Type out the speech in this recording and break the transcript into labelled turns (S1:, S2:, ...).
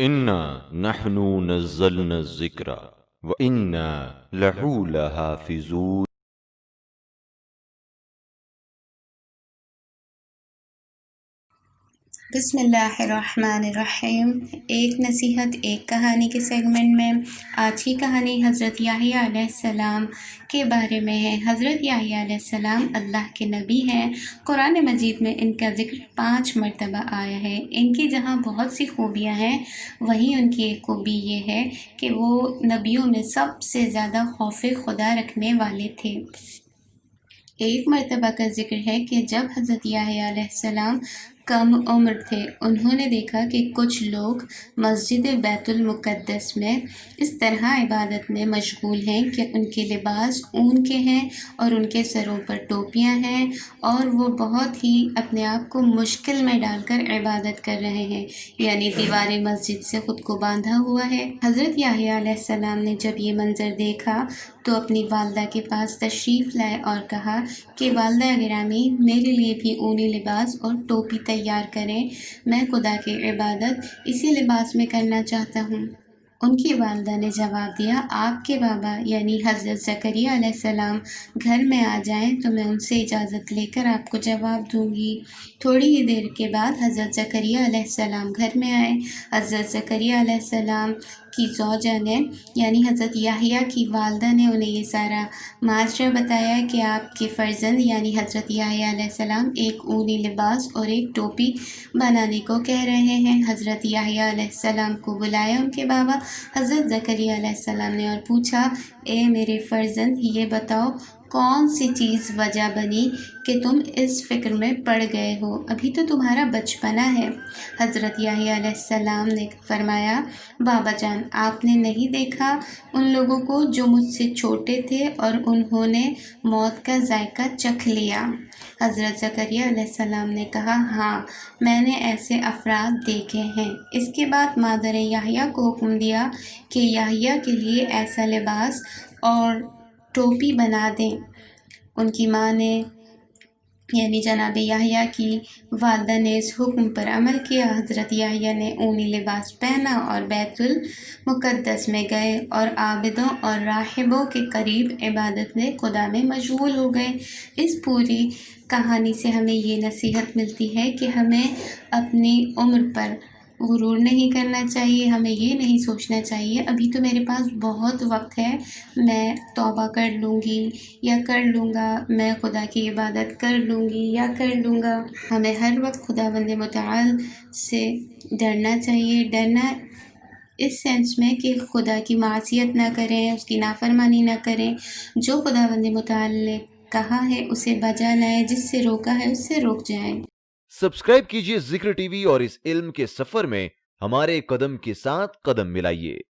S1: انا نحن نزلنا الذکر وانا لہو لحافظون۔
S2: بسم اللہ الرحمن الرحیم۔ ایک نصیحت ایک کہانی کے سیگمنٹ میں آج کی کہانی حضرت یحییٰ علیہ السلام کے بارے میں ہے۔ حضرت یحییٰ علیہ السلام اللہ کے نبی ہیں۔ قرآن مجید میں ان کا ذکر 5 مرتبہ آیا ہے۔ ان کی جہاں بہت سی خوبیاں ہیں، وہیں ان کی ایک خوبی یہ ہے کہ وہ نبیوں میں سب سے زیادہ خوف خدا رکھنے والے تھے۔ ایک مرتبہ کا ذکر ہے کہ جب حضرت یحییٰ علیہ السلام کم عمر تھے، انہوں نے دیکھا کہ کچھ لوگ مسجد بیت المقدس میں اس طرح عبادت میں مشغول ہیں کہ ان کے لباس اون کے ہیں اور ان کے سروں پر ٹوپیاں ہیں، اور وہ بہت ہی اپنے آپ کو مشکل میں ڈال کر عبادت کر رہے ہیں، یعنی دیوار مسجد سے خود کو باندھا ہوا ہے۔ حضرت یحییٰ علیہ السلام نے جب یہ منظر دیکھا تو اپنی والدہ کے پاس تشریف لائے اور کہا کہ والدہ گرامی، میرے لیے بھی اونی لباس اور ٹوپی تیار کریں، میں خدا کی عبادت اسی لباس میں کرنا چاہتا ہوں۔ ان کی والدہ نے جواب دیا، آپ کے بابا یعنی حضرت زکریا علیہ السلام گھر میں آ جائیں تو میں ان سے اجازت لے کر آپ کو جواب دوں گی۔ تھوڑی ہی دیر کے بعد حضرت زکریا علیہ السلام گھر میں آئے۔ حضرت زکریا علیہ السلام کی زوجہ نے یعنی حضرت یحییٰ کی والدہ نے انہیں یہ سارا ماجرا بتایا کہ آپ کے فرزند یعنی حضرت یحییٰ علیہ السلام ایک اونی لباس اور ایک ٹوپی بنانے کو کہہ رہے ہیں۔ حضرت یحییٰ علیہ السلام کو بلایا ان کے بابا حضرت زکریا علیہ السلام نے اور پوچھا، اے میرے فرزند، یہ بتاؤ کون سی چیز وجہ بنی کہ تم اس فکر میں پڑ گئے ہو؟ ابھی تو تمہارا بچپنا ہے۔ حضرت یحییٰ علیہ السلام نے فرمایا، بابا جان، آپ نے نہیں دیکھا ان لوگوں کو جو مجھ سے چھوٹے تھے اور انہوں نے موت کا ذائقہ چکھ لیا؟ حضرت زکریا علیہ السلام نے کہا، ہاں، میں نے ایسے افراد دیکھے ہیں۔ اس کے بعد مادر یحییٰ کو حکم دیا کہ یحییٰ کے لیے ایسا لباس اور ٹوپی بنا دیں۔ ان کی ماں نے یعنی جناب یحییٰ کی والدہ نے اس حکم پر عمل کیا۔ حضرت یحییٰ نے اونی لباس پہنا اور بیت المقدس میں گئے اور عابدوں اور راہبوں کے قریب عبادت میں خدا میں مشغول ہو گئے۔ اس پوری کہانی سے ہمیں یہ نصیحت ملتی ہے کہ ہمیں اپنی عمر پر غرور نہیں کرنا چاہیے، ہمیں یہ نہیں سوچنا چاہیے ابھی تو میرے پاس بہت وقت ہے، میں توبہ کر لوں گی یا کر لوں گا، میں خدا کی عبادت کر لوں گی یا کر لوں گا۔ ہمیں ہر وقت خداوند متعال سے ڈرنا چاہیے، ڈرنا اس سینس میں کہ خدا کی معصیت نہ کریں، اس کی نافرمانی نہ کریں، جو خداوند متعال نے کہا ہے اسے بجا لائیں، جس سے روکا ہے اس سے رک جائیں۔
S1: سبسکرائب کیجئے ذکر ٹی وی اور اس علم کے سفر میں ہمارے قدم کے ساتھ قدم ملائیے۔